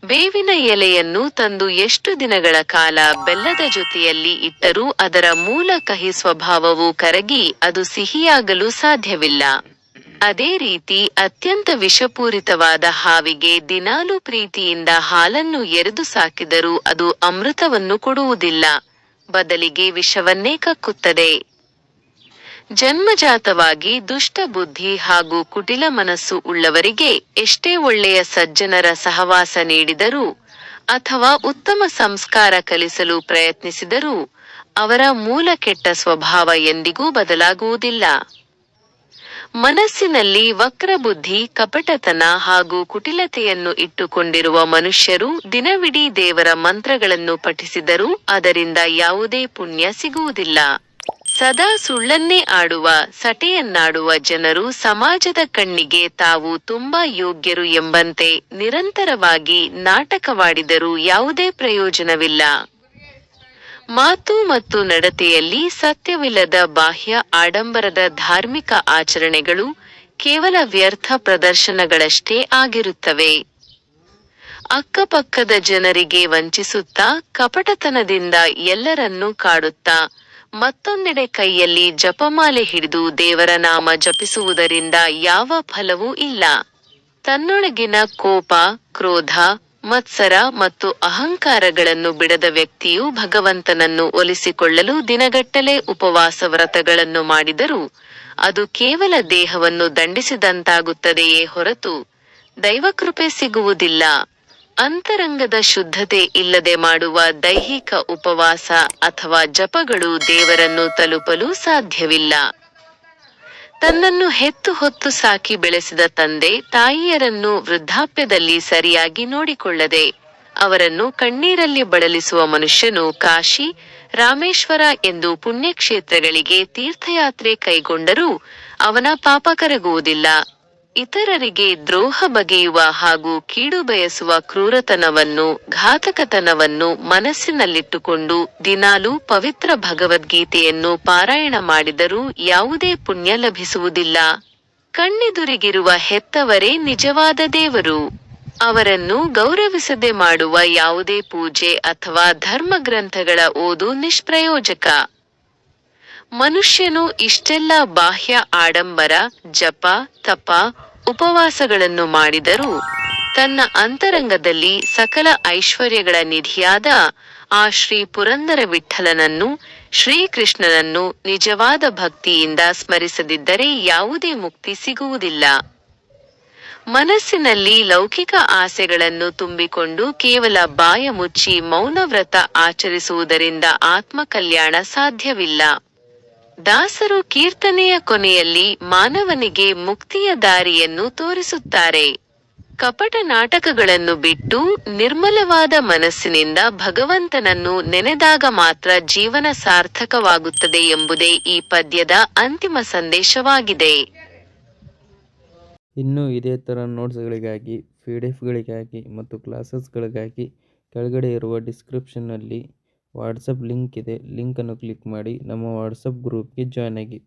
ಬೇವಿನ ಎಲೆಯನ್ನು ತಂದು ಎಷ್ಟು ದಿನಗಳ ಕಾಲ ಬೆಲ್ಲದ ಜೊತೆಯಲ್ಲಿ ಇಟ್ಟರೂ ಅದರ ಮೂಲ ಕಹಿ ಸ್ವಭಾವವು ಕರಗಿ ಅದು ಸಿಹಿಯಾಗಲು ಸಾಧ್ಯವಿಲ್ಲ. ಅದೇ ರೀತಿ ಅತ್ಯಂತ ವಿಷಪೂರಿತವಾದ ಹಾವಿಗೆ ದಿನಾಲೂ ಪ್ರೀತಿಯಿಂದ ಹಾಲನ್ನು ಎರೆದು ಸಾಕಿದರೂ ಅದು ಅಮೃತವನ್ನು ಕೊಡುವುದಿಲ್ಲ, ಬದಲಿಗೆ ವಿಷವನ್ನೇ ಕಕ್ಕುತ್ತದೆ. ಜನ್ಮಜಾತವಾಗಿ ದುಷ್ಟ ಬುದ್ಧಿ ಹಾಗೂ ಕುಟಿಲ ಮನಸ್ಸು ಉಳ್ಳವರಿಗೆ ಎಷ್ಟೇ ಒಳ್ಳೆಯ ಸಜ್ಜನರ ಸಹವಾಸ ನೀಡಿದರೂ ಅಥವಾ ಉತ್ತಮ ಸಂಸ್ಕಾರ ಕಲಿಸಲು ಪ್ರಯತ್ನಿಸಿದರೂ ಅವರ ಮೂಲ ಕೆಟ್ಟ ಸ್ವಭಾವ ಎಂದಿಗೂ ಬದಲಾಗುವುದಿಲ್ಲ. ಮನಸ್ಸಿನಲ್ಲಿ ವಕ್ರಬುದ್ಧಿ, ಕಪಟತನ ಹಾಗೂ ಕುಟಿಲತೆಯನ್ನು ಇಟ್ಟುಕೊಂಡಿರುವ ಮನುಷ್ಯರು ದಿನವಿಡೀ ದೇವರ ಮಂತ್ರಗಳನ್ನು ಪಠಿಸಿದರೂ ಅದರಿಂದ ಯಾವುದೇ ಪುಣ್ಯ ಸಿಗುವುದಿಲ್ಲ. ಸದಾ ಸುಳ್ಳನ್ನೇ ಆಡುವ, ಸಟೆಯನ್ನಾಡುವ ಜನರು ಸಮಾಜದ ಕಣ್ಣಿಗೆ ತಾವು ತುಂಬಾ ಯೋಗ್ಯರು ಎಂಬಂತೆ ನಿರಂತರವಾಗಿ ನಾಟಕವಾಡಿದರೂ ಯಾವುದೇ ಪ್ರಯೋಜನವಿಲ್ಲ. ಮಾತು ಮತ್ತು ನಡತೆಯಲ್ಲಿ ಸತ್ಯವಿಲ್ಲದ ಬಾಹ್ಯ ಆಡಂಬರದ ಧಾರ್ಮಿಕ ಆಚರಣೆಗಳು ಕೇವಲ ವ್ಯರ್ಥ ಪ್ರದರ್ಶನಗಳಷ್ಟೇ ಆಗಿರುತ್ತವೆ. ಅಕ್ಕಪಕ್ಕದ ಜನರಿಗೆ ವಂಚಿಸುತ್ತಾ, ಕಪಟತನದಿಂದ ಎಲ್ಲರನ್ನೂ ಕಾಡುತ್ತಾ, ಮತ್ತೊಂದೆಡೆ ಕೈಯಲ್ಲಿ ಜಪಮಾಲೆ ಹಿಡಿದು ದೇವರ ನಾಮ ಜಪಿಸುವುದರಿಂದ ಯಾವ ಫಲವೂ ಇಲ್ಲ. ತನ್ನೊಳಗಿನ ಕೋಪ, ಕ್ರೋಧ, ಮತ್ಸರ ಮತ್ತು ಅಹಂಕಾರಗಳನ್ನು ಬಿಡದ ವ್ಯಕ್ತಿಯು ಭಗವಂತನನ್ನು ಒಲಿಸಿಕೊಳ್ಳಲು ದಿನಗಟ್ಟಲೆ ಉಪವಾಸ ವ್ರತಗಳನ್ನು ಮಾಡಿದರೂ ಅದು ಕೇವಲ ದೇಹವನ್ನು ದಂಡಿಸಿದಂತಾಗುತ್ತದೆಯೇ ಹೊರತು ದೈವಕೃಪೆ ಸಿಗುವುದಿಲ್ಲ. ಅಂತರಂಗದ ಶುದ್ಧತೆ ಇಲ್ಲದೆ ಮಾಡುವ ದೈಹಿಕ ಉಪವಾಸ ಅಥವಾ ಜಪಗಳು ದೇವರನ್ನು ತಲುಪಲು ಸಾಧ್ಯವಿಲ್ಲ. ತನ್ನನ್ನು ಹೆತ್ತು ಹೊತ್ತು ಸಾಕಿ ಬೆಳೆಸಿದ ತಂದೆ ತಾಯಿಯರನ್ನು ವೃದ್ಧಾಪ್ಯದಲ್ಲಿ ಸರಿಯಾಗಿ ನೋಡಿಕೊಳ್ಳದೆ ಅವರನ್ನು ಕಣ್ಣೀರಲ್ಲಿ ಬಳಲಿಸುವ ಮನುಷ್ಯನು ಕಾಶಿ, ರಾಮೇಶ್ವರ ಎಂದು ಪುಣ್ಯಕ್ಷೇತ್ರಗಳಿಗೆ ತೀರ್ಥಯಾತ್ರೆ ಕೈಗೊಂಡರೂ ಅವನ ಪಾಪ ಕರಗುವುದಿಲ್ಲ. ಇತರರಿಗೆ ದ್ರೋಹ ಬಗೆಯುವ ಹಾಗೂ ಕೀಡು ಬಯಸುವ ಕ್ರೂರತನವನ್ನು, ಘಾತಕತನವನ್ನು ಮನಸ್ಸಿನಲ್ಲಿಟ್ಟುಕೊಂಡು ದಿನಾಲೂ ಪವಿತ್ರ ಭಗವದ್ಗೀತೆಯನ್ನು ಪಾರಾಯಣ ಮಾಡಿದರೂ ಯಾವುದೇ ಪುಣ್ಯ ಲಭಿಸುವುದಿಲ್ಲ. ಕಣ್ಣೆದುರಿಗಿರುವ ಹೆತ್ತವರೇ ನಿಜವಾದ ದೇವರು. ಅವರನ್ನು ಗೌರವಿಸದೆ ಮಾಡುವ ಯಾವುದೇ ಪೂಜೆ ಅಥವಾ ಧರ್ಮಗ್ರಂಥಗಳ ಓದು ನಿಷ್ಪ್ರಯೋಜಕ. ಮನುಷ್ಯನು ಇಷ್ಟೆಲ್ಲ ಬಾಹ್ಯ ಆಡಂಬರ, ಜಪ, ತಪ, ಉಪವಾಸಗಳನ್ನು ಮಾಡಿದರೂ ತನ್ನ ಅಂತರಂಗದಲ್ಲಿ ಸಕಲ ಐಶ್ವರ್ಯಗಳ ನಿಧಿಯಾದ ಆ ಶ್ರೀ ಪುರಂದರ ವಿಠ್ಠಲನನ್ನು, ಶ್ರೀಕೃಷ್ಣನನ್ನು ನಿಜವಾದ ಭಕ್ತಿಯಿಂದ ಸ್ಮರಿಸದಿದ್ದರೆ ಯಾವುದೇ ಮುಕ್ತಿ ಸಿಗುವುದಿಲ್ಲ. ಮನಸ್ಸಿನಲ್ಲಿ ಲೌಕಿಕ ಆಸೆಗಳನ್ನು ತುಂಬಿಕೊಂಡು ಕೇವಲ ಬಾಯ ಮುಚ್ಚಿ ಮೌನವ್ರತ ಆಚರಿಸುವುದರಿಂದ ಆತ್ಮಕಲ್ಯಾಣ ಸಾಧ್ಯವಿಲ್ಲ. ದಾಸರು ಕೀರ್ತನೆಯ ಕೊನೆಯಲ್ಲಿ ಮಾನವನಿಗೆ ಮುಕ್ತಿಯ ದಾರಿಯನ್ನು ತೋರಿಸುತ್ತಾರೆ. ಕಪಟ ನಾಟಕಗಳನ್ನು ಬಿಟ್ಟು ನಿರ್ಮಲವಾದ ಮನಸ್ಸಿನಿಂದ ಭಗವಂತನನ್ನು ನೆನೆದಾಗ ಮಾತ್ರ ಜೀವನ ಸಾರ್ಥಕವಾಗುತ್ತದೆ ಎಂಬುದೇ ಈ ಪದ್ಯದ ಅಂತಿಮ ಸಂದೇಶವಾಗಿದೆ. ಇನ್ನೂ ಇದೇ ಥರ ನೋಟ್ಸ್ಗಳಿಗಾಗಿ, PDF ಗಳಿಗಾಗಿ ಮತ್ತು ಕ್ಲಾಸಸ್ಗಳಿಗಾಗಿ ಕೆಳಗಡೆ ಇರುವ ಡಿಸ್ಕ್ರಿಪ್ಷನ್ನಲ್ಲಿ ವಾಟ್ಸಪ್ ಲಿಂಕ್ ಇದೆ. ಲಿಂಕನ್ನು ಕ್ಲಿಕ್ ಮಾಡಿ ನಮ್ಮ ವಾಟ್ಸಪ್ ಗ್ರೂಪ್ಗೆ ಜಾಯ್ನ್ ಆಗಿ.